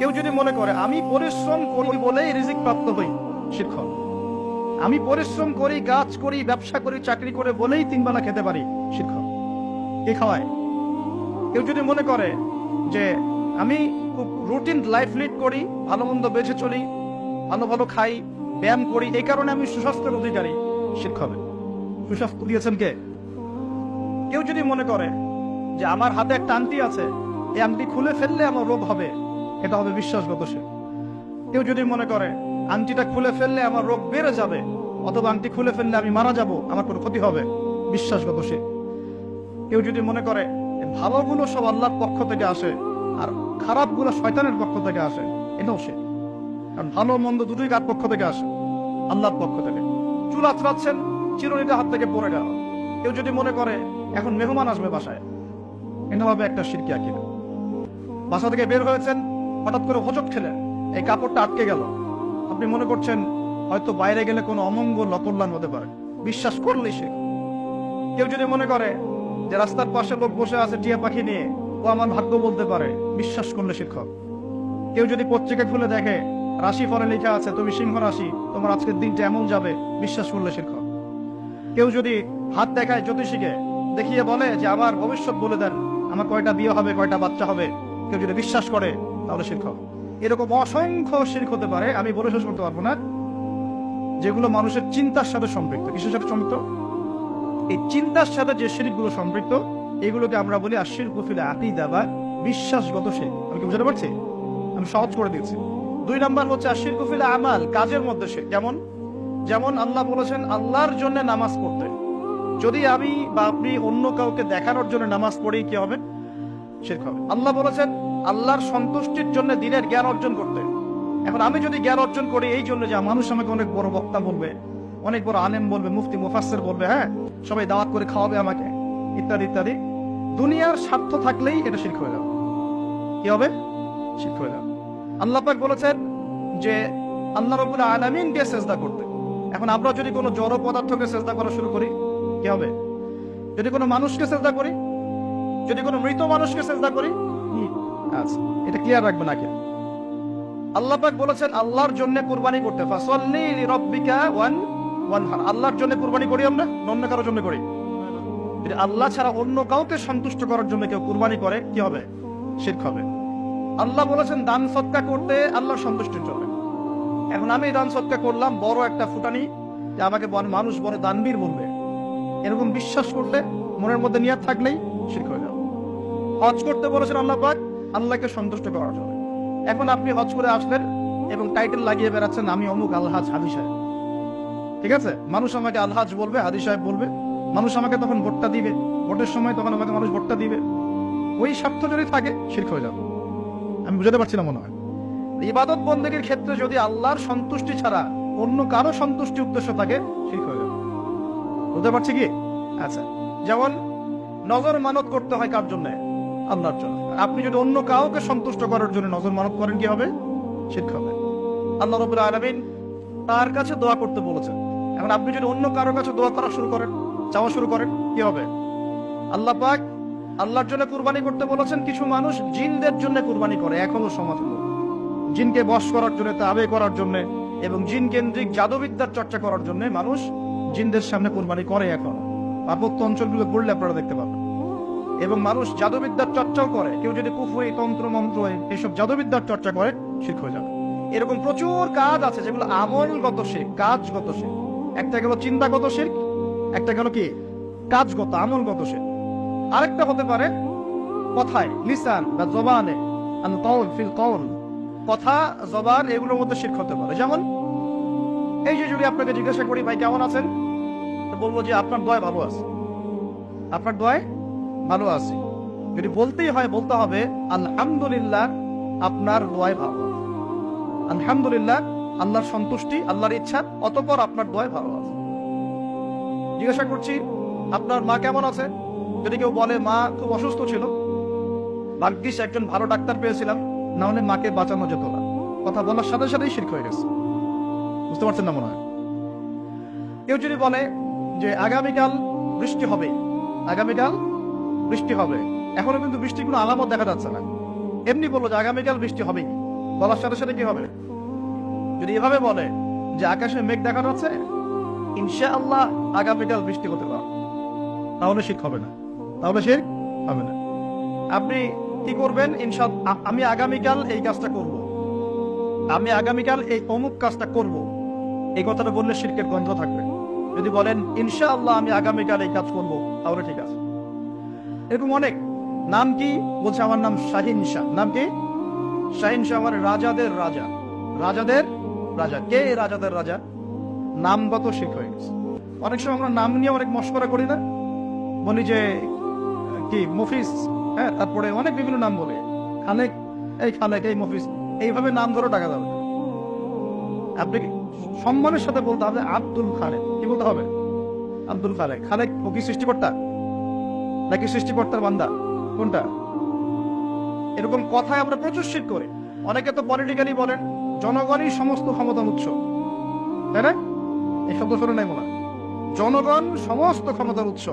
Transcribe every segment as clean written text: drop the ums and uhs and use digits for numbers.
কেউ যদি মনে করে আমি পরিশ্রম করি বলেই রিজিক প্রাপ্ত হই, শিরক। আমি পরিশ্রম করি, কাজ করি, ব্যবসা করি, চাকরি করে বলেই 3 বেলা খেতে পারি, শিরক। কে খাওয়ায়? কেউ যদি মনে করে যে আমি খুব রুটিন লাইফ লিড করি, ভালো মন্দ বেঁচে চলি, ভালো ভালো খাই, ব্যায়াম করি, এই কারণে আমি সুস্বাস্থ্যের অধিকারী, শিরক হবে। সুস্বাস্থ্য দিয়েছেন কে? কেউ যদি মনে করে যে আমার হাতে একটা আংটি আছে, এই আংটি খুলে ফেললে আমার রোগ হবে, এটা হবে বিশ্বাসগত শিরক। কেউ যদি মনে করে আংটিটা খুলে ফেললে আমার রোগ বেড়ে যাবে, অথবা আংটি খুলে ফেললে আমি মারা যাব, আমার কোনো ক্ষতি হবে, বিশ্বাসগত শিরক। কেউ যদি মনে করে ভালোগুলো সব আল্লাহর পক্ষ থেকে আসে আর খারাপগুলো শয়তানের পক্ষ থেকে আসে, এটাও শিরক। কারণ ভালো মন্দ দুটোই কার পক্ষ থেকে আসে? আল্লাহর পক্ষ থেকে। চুল আঁচড়াচ্ছেন, চিরুনিটা হাত থেকে পড়ে গেল। কেউ যদি মনে করে এখন মেহমান আসবে বাসায়, এটা হবে একটা শিরকি আকীদা। বাসা থেকে বের হয়েছেন, হঠাৎ করে হোঁচট খেলেন, এই কাপড়টা আটকে গেল, আপনি মনে করছেন হয়তো বাইরে গেলে কোনো অমঙ্গল অকল্যাণ হতে পারে, বিশ্বাস করলেই শিরক। কেউ যদি মনে করে যে রাস্তার পাশে লোক বসে আছে টিয়া পাখি নিয়ে, ও আমার ভাগ্য বলতে পারে, বিশ্বাস করলে শিরক। কেউ যদি পত্রিকা খুলে দেখে রাশি ফলে লেখা আছে তুমি সিংহ রাশি, তোমার আজকের দিনটা এমন যাবে, বিশ্বাস করলে শিরক। কেউ যদি হাত দেখায় জ্যোতিষীকে, দেখিয়ে বলে যে আমার ভবিষ্যৎ বলে দেন, আমার কয়টা বিয়ে হবে, কয়টা বাচ্চা হবে, কেউ যদি বিশ্বাস করে, তাহলে শিরক। এরকম অসংখ্য শিরক হতে পারে, আমি বলে শেষ করতে পারবো না, যেগুলো মানুষের চিন্তার সাথে সম্পৃক্ত। কিসের সাথে সম্পৃক্ত? এই চিন্তার সাথে যে শিরকগুলো সম্পৃক্ত, এগুলোকে আমরা বলি আশিরকু ফিল আকীদা বা বিশ্বাসগত শিরক। আমি কি বুঝাতে পারছি? আমি সহজ করে দিয়েছি। 2 নাম্বার হচ্ছে আশিরকু ফিল আমাল, কাজের মধ্যে শিরক। যেমন আল্লাহ বলেছেন আল্লাহর জন্য নামাজ পড়তে। যদি আমি বা আপনি অন্য কাউকে দেখানোর জন্য নামাজ পড়ি, কি হবে? শিরক হবে। আল্লাহ বলেছেন আল্লাহর সন্তুষ্টির জন্য দিনের জ্ঞান অর্জন করতে। এখন আমি যদি জ্ঞান অর্জন করি এই জন্য যে মানুষ আমাকে অনেক বড় বক্তা বলবে, অনেক বড় আলেম বলবে, মুফতি মুফাসসির বলবে, হ্যাঁ সবাই দাওয়াত করে খাওয়াবে আমাকে, ইত্যাদি ইত্যাদি, দুনিয়ার স্বার্থ থাকলেই এটা শিরক হয়ে যাবে। কি হবে? শিরক হয়ে যাবে। আল্লাহ পাক বলেছেন যে আল্লাহ রাব্বুল আলামিনকে সিজদা করতে। এখন আমরা যদি কোনো জড় পদার্থকে সিজদা করা শুরু করি, কি হবে? যদি কোনো মানুষকে সিজদা করি, যদি কোনো মৃত মানুষকে সিজদা করি, আচ্ছা এটা ক্লিয়ার রাখবেন নাকি? আল্লাহ পাক বলেছেন আল্লাহর জন্য কুরবানি করতে, ফাসাল্লি লিরাব্বিকা ওয়ানহার। আল্লাহর জন্য কুরবানি করি আমরা, অন্য কারোর জন্য করি? যদি আল্লাহ ছাড়া অন্য কাউকে সন্তুষ্ট করার জন্য কেউ কুরবানি করে, কি হবে? শিরক হবে। আল্লাহ বলেছেন দান সদকা করতে আল্লাহর সন্তুষ্টির জন্য। এখন আমি দান সদকা করলাম, বড় একটা ফুটানি, যে আমাকে মানুষ বড় দানবীর বলবে, এরকম বিশ্বাস করলে, মনের মধ্যে নিয়ত থাকলেই শিরক হয়ে যাবে। হজ করতে বলেছেন আল্লাহ পাক আল্লাহকে সন্তুষ্ট করার জন্য। এখন আপনি হজ করে আসলেন এবং টাইটেল লাগিয়ে বেড়াচ্ছেন আমি অমুক আলহাজ হাদি সাহেব, ঠিক আছে? মানুষ আমাকে আলহাজ বলবে, হাদি সাহেব বলবে, মানুষ আমাকে তখন ভোটটা দিবে, ভোটের সময় তখন আমাকে মানুষ ভোটটা দিবে। ওই স্বার্থ যদি থাকে, শিরক হয়ে যাবে। আমি বুঝাতে পারছি না মনে হয়। ইবাদত বন্দেগীর ক্ষেত্রে যদি আল্লাহর সন্তুষ্টি ছাড়া অন্য কারো সন্তুষ্টি উদ্দেশ্য থাকে, শিরক হয়ে যাবে। বুঝতে পারছি কি? আচ্ছা, যেমন নজর মানত করতে হয় কার জন্য? আল্লাহর জন্য। আপনি যদি অন্য কাউকে সন্তুষ্ট করার জন্য নজর মানত করেন, কি হবে? শিরক হবে। আল্লাহ রাব্বুল আলামিন তার কাছে দোয়া করতে বলেছেন। এখন আপনি যদি অন্য কারোর কাছে দোয়া করা শুরু করেন, চাওয়া শুরু করেন, কি হবে? আল্লাহ পাক আল্লাহর জন্য কুরবানি করতে বলেছেন। কিছু মানুষ জিনদের জন্য কুরবানি করে এখনো সমাজে, জিনকে বশ করার জন্য, তাবে করার জন্য, এবং জিন কেন্দ্রিক জাদুবিদ্যার চর্চা করার জন্য মানুষ জিনদের সামনে কুরবানি করে এখন। পার্বত্য অঞ্চলগুলো পড়লে আপনারা দেখতে পাবেন। এবং মানুষ জাদুবিদ্যার চর্চাও করে। কেউ যদি কুফরি, তন্ত্র মন্ত্র, এইসব জাদুবিদ্যার চর্চা করে, শিরক হয়ে যাবে। এরকম প্রচুর কাজ আছে যেগুলো আমলগত শিরক, কাজগত শিরক। একটা গেল চিন্তাগত শিরক, একটা গেল কি কাজগত, আমলগত শিরক। আরেকটা হতে পারে কথায়, লিসান বা জবানে, আন কাউল ফিল কাউল, কথা, জবান, এগুলোর মধ্যে শিরক হতে পারে। যেমন এই যে যদি আপনাকে জিজ্ঞাসা করি ভাই কেমন আছেন, তো বলবো যে আপনার দোয়ায় ভালো আছে, আপনার দোয়ায় ভালো আছে। যদি বলতেই হয়, বলতে হবে আলহামদুলিল্লাহ, আপনার দোয়ায় ভালো, আলহামদুলিল্লাহ, আল্লাহর সন্তুষ্টি, আল্লাহর ইচ্ছা, অতঃপর আপনার দোয়ায় ভালো আছে। জিজ্ঞাসা করছি আপনার মা কেমন আছে, যদি কেউ বলে মা খুব অসুস্থ ছিল, ভাগ্যিস একজন ভালো ডাক্তার পেয়েছিলাম, না হলে মাকে বাঁচানো যেত না, কথা বলার সাথে সাথেই শিরক হয়ে গেছে। বুঝতে পারছেন না মনে হয়? কেউ যদি বলে যে আগামীকাল বৃষ্টি হবে, আগামীকাল বৃষ্টি হবে, এখনো কিন্তু বৃষ্টির কোনো আলামত দেখা যাচ্ছে না, এমনি বললো যে আগামীকাল বৃষ্টি হবেই, বলার সাথে সাথে কি হবে? যদি এভাবে বলে যে আকাশে মেঘ দেখা যাচ্ছে, ইনশাআল্লাহ আগামীকাল বৃষ্টি হতে পারে, তাহলে শিরক হবে না, তাহলে শিরক হবে না। আপনি কি করবেন? আমি আগামীকাল এই কাজটা করব, আমি আগামীকাল এই অমুক কাজটা করব, এই কথাটা বললে শিরকের গন্ধ থাকবে। যদি বলেন ইনশাআল্লাহ আমি আগামীকাল এই কাজ করব, তাহলে ঠিক আছে। এরকম অনেক। নাম কি? বলছে আমার নাম শাহিন শাহ। নাম কি? শাহিন শাহ, আমার রাজাদের রাজা, রাজাদের রাজা। কে রাজাদের রাজা? নামগত শিরক হয়ে গেছে। অনেক সময় আমরা নাম নিয়ে অনেক মশকরা করি না, বলি যে কি মফিজ, হ্যাঁ, তারপরে অনেক বিভিন্ন নাম বলে, খালেক, এই খালেক, এই মফিজ, এইভাবে নাম ধরে টাকা যাবে। আপনি সম্মানের সাথে বলতে হবে আব্দুল খালেক। কি বলতে হবে? আব্দুল খালেক। খালেক ও কি সৃষ্টিকর্তা নাকি সৃষ্টিকর্তার বান্দা? কোনটা? এরকম কথায় আমরা প্রচুর শিরক করি। অনেকে তো পলিটিক্যালি বলেন জনগণই সমস্ত ক্ষমতার উৎস, তাই না? এই শব্দ শুনে নাই মনে হয়? জনগণ সমস্ত ক্ষমতার উৎস।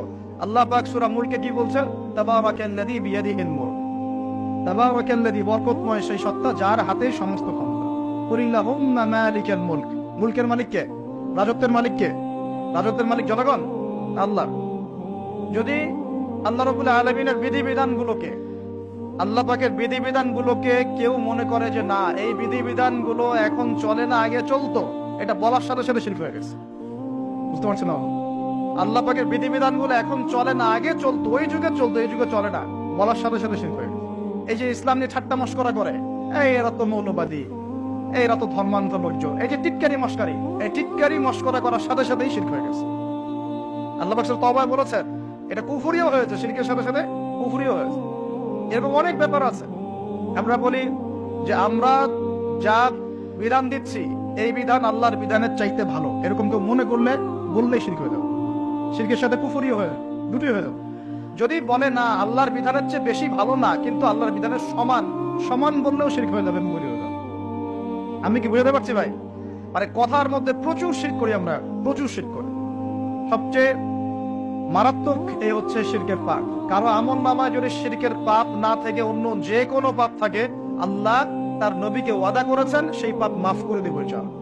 আল্লাহ পাক সূরা মুলকে কি বলছেন? তাবারাকাল্লাযী বিয়াদিহিল মুলক, তাবারাকাল্লাযী, বরকতময় সেই সত্তা যার হাতে সমস্ত ক্ষমতা। কুলিল্লাহুম্মা মালিকাল মুলক, মুলকের মালিক কে? রাজত্বের মালিক কে? রাজত্বের মালিক জনগণ, আল্লাহ। যদি আল্লাহ রাব্বুল আলামিনের বিধিবিধানগুলোকে, আল্লাহ পাকের বিধিবিধানগুলোকে কেউ মনে করে যে না এই বিধিবিধানগুলো এখন চলে না, আগে চলতো, এটা বলার সাথে সাথে শিরক হয়ে গেছে। বুঝতে পারছেন না? আল্লাহ পাকের বিধিবিধানগুলো এখন চলে না, আগে চলতো, ওই যুগে চলতো, এই যুগে চলে না, বলার সাথে সাথে শিরক হয়ে গেছে। এই যে ইসলাম নিয়ে ঠাট্টা মশকরা করে, এই এরা তো মৌলবাদী, এরা তো ধর্মান্ত লোকজন, এই যে টিটকারি মশকারি, এই টিটকারি মশকরা করার সাথে সাথেই শিরক হয়ে গেছে। আল্লাহ পাক সূরা তওবায় বলেছেন এটা কুফরিও হয়েছে, শিরকের সাথে সাথে কুফরিও হয়েছে। এরকম অনেক ব্যাপার আছে। আমরা বলি যে আমরা যা বিধান দিচ্ছি এই বিধান আল্লাহর বিধানের চাইতে ভালো, এরকম কেউ মনে করলে বললেই শিরক হয়ে যাবে। শিরকের সাথে কুফরিও হয়ে যাবে, দুটোই হয়ে যাবে। যদি বলে না আল্লাহর বিধানের চেয়ে বেশি ভালো না, কিন্তু আল্লাহর বিধানের সমান, সমান বললেও শিরক হয়ে যাবে, মুখরি হয়ে যাবে। আমি কি বুঝাতে পারছি ভাই? মানে কথার মধ্যে প্রচুর শিরক করি আমরা, প্রচুর শিরক করি। সবচেয়ে মারাত্মক এই হচ্ছে শিরকের পাপ। কারো আমল নামায় যদি শিরকের পাপ না থেকে অন্য যে কোনো পাপ থাকে, আল্লাহ তার নবীকে ওয়াদা করেছেন সেই পাপ মাফ করে দেবে ইনশাআল্লাহ।